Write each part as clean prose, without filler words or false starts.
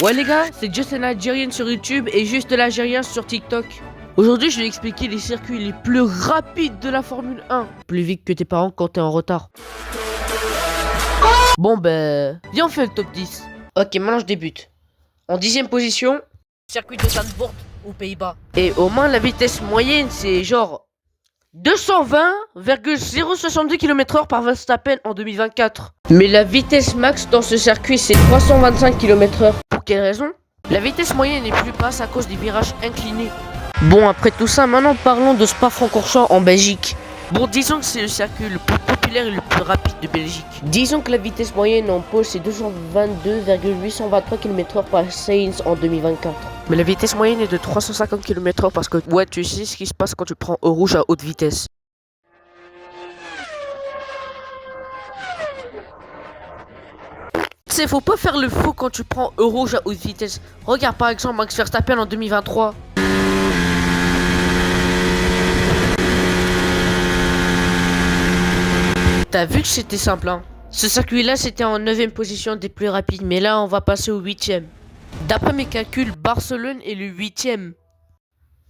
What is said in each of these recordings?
Ouais les gars, c'est Just an Algerian sur YouTube et Juste l'Algérien sur TikTok. Aujourd'hui je vais expliquer les circuits les plus rapides de la Formule 1. Plus vite que tes parents quand t'es en retard. Bon ben, viens on fait le top 10. Ok, maintenant je débute. En 10ème position, circuit de Zandvoort aux Pays-Bas. Et au moins la vitesse moyenne c'est genre 220,062 km/h par Verstappen en 2024. Mais la vitesse max dans ce circuit c'est 325 km/h. Pour quelle raison? La vitesse moyenne est plus basse à cause des virages inclinés. Bon, après tout ça, maintenant parlons de Spa-Francorchamps en Belgique. Bon, disons que c'est le circuit le plus populaire et le plus rapide de Belgique. Disons que la vitesse moyenne en pole c'est 222,823 km/h par Sainz en 2024. Mais la vitesse moyenne est de 350 km/h parce que, ouais, tu sais ce qui se passe quand tu prends au rouge à haute vitesse. Tu sais, faut pas faire le faux quand tu prends au rouge à haute vitesse. Regarde par exemple Max Verstappen en 2023. T'as vu que c'était simple, hein? Ce circuit-là, c'était en 9ème position des plus rapides, mais là, on va passer au 8ème. D'après mes calculs, Barcelone est le 8ème.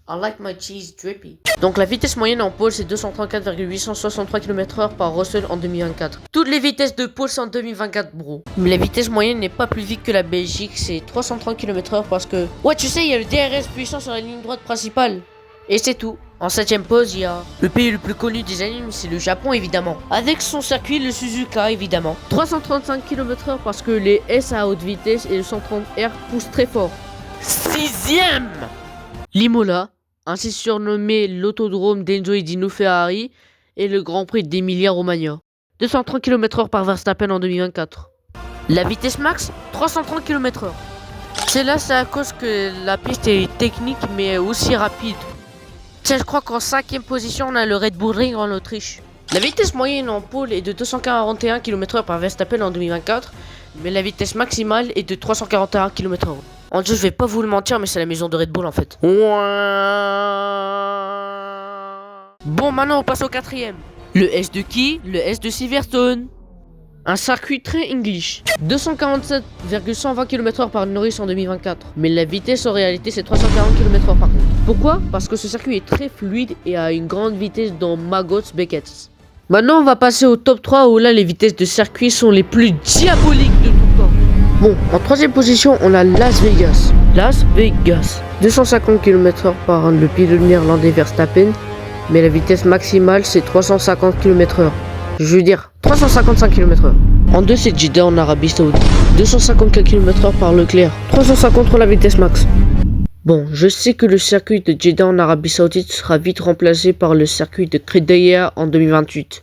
I like my cheese drippy. Donc la vitesse moyenne en pole, c'est 234,863 km/h par Russell en 2024. Toutes les vitesses de pole, c'est en 2024, bro. Mais la vitesse moyenne n'est pas plus vite que la Belgique, c'est 330 km/h parce que... Ouais, tu sais, il y a le DRS puissant sur la ligne droite principale. Et c'est tout. En 7ème pose, il y a le pays le plus connu des animes, c'est le Japon évidemment. Avec son circuit, le Suzuka évidemment. 335 km/h parce que les S à haute vitesse et le 130R poussent très fort. 6ème l'Imola, ainsi surnommé l'autodrome d'Enzo et Dino Ferrari et le Grand Prix d'Emilia-Romagna. 230 km/h par Verstappen en 2024. La vitesse max, 330 km/h. C'est à cause que la piste est technique mais aussi rapide. Tiens, je crois qu'en 5ème position, on a le Red Bull Ring en Autriche. La vitesse moyenne en pole est de 241 km/h par Verstappen en 2024, mais la vitesse maximale est de 341 km/h. En jeu, je vais pas vous le mentir, mais c'est la maison de Red Bull en fait. Bon, maintenant on passe au 4ème. Le S de qui? Le S de Silverstone. Un circuit très English. 247,120 km/h par Norris en 2024. Mais la vitesse en réalité c'est 340 km/h par contre. Pourquoi? Parce que ce circuit est très fluide et a une grande vitesse dans Magot's Beckett. Maintenant on va passer au top 3 où là les vitesses de circuit sont les plus diaboliques de tout le temps. Bon, en 3ème position on a Las Vegas. Las Vegas. 250 km/h par le pilote néerlandais Verstappen. Mais la vitesse maximale c'est 350 km/h. Je veux dire 355 km/h. En 2 c'est Jeddah en Arabie Saoudite. 254 km/h par Leclerc. 350 pour la vitesse max. Bon, je sais que le circuit de Jeddah en Arabie Saoudite sera vite remplacé par le circuit de Qiddiya en 2028.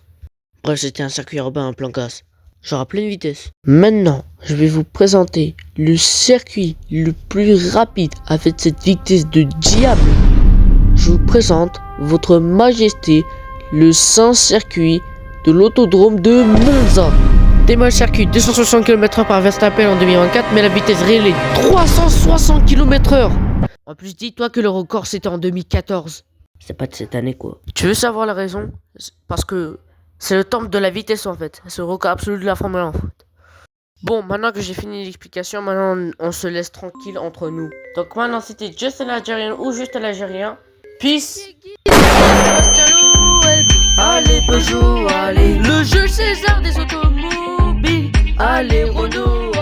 Bref, c'était un circuit urbain en plan gas. Genre à pleine vitesse. Maintenant, je vais vous présenter le circuit le plus rapide avec cette vitesse de diable. Je vous présente votre majesté, le saint circuit de l'autodrome de Monza. Démarre le circuit 260 km/h par Verstappen en 2024, mais la vitesse réelle est 360 km/h. En plus, dis-toi que le record c'était en 2014. C'est pas de cette année quoi. Tu veux savoir la raison? Parce que c'est le temple de la vitesse en fait. C'est le record absolu de la Formule 1 en fait. Bon, maintenant que j'ai fini l'explication, maintenant on se laisse tranquille entre nous. Donc maintenant c'était Just an Algerian ou Juste l'Algérien. Peace. Allez Peugeot, allez. Le jeu César des automobiles. Allez Renault.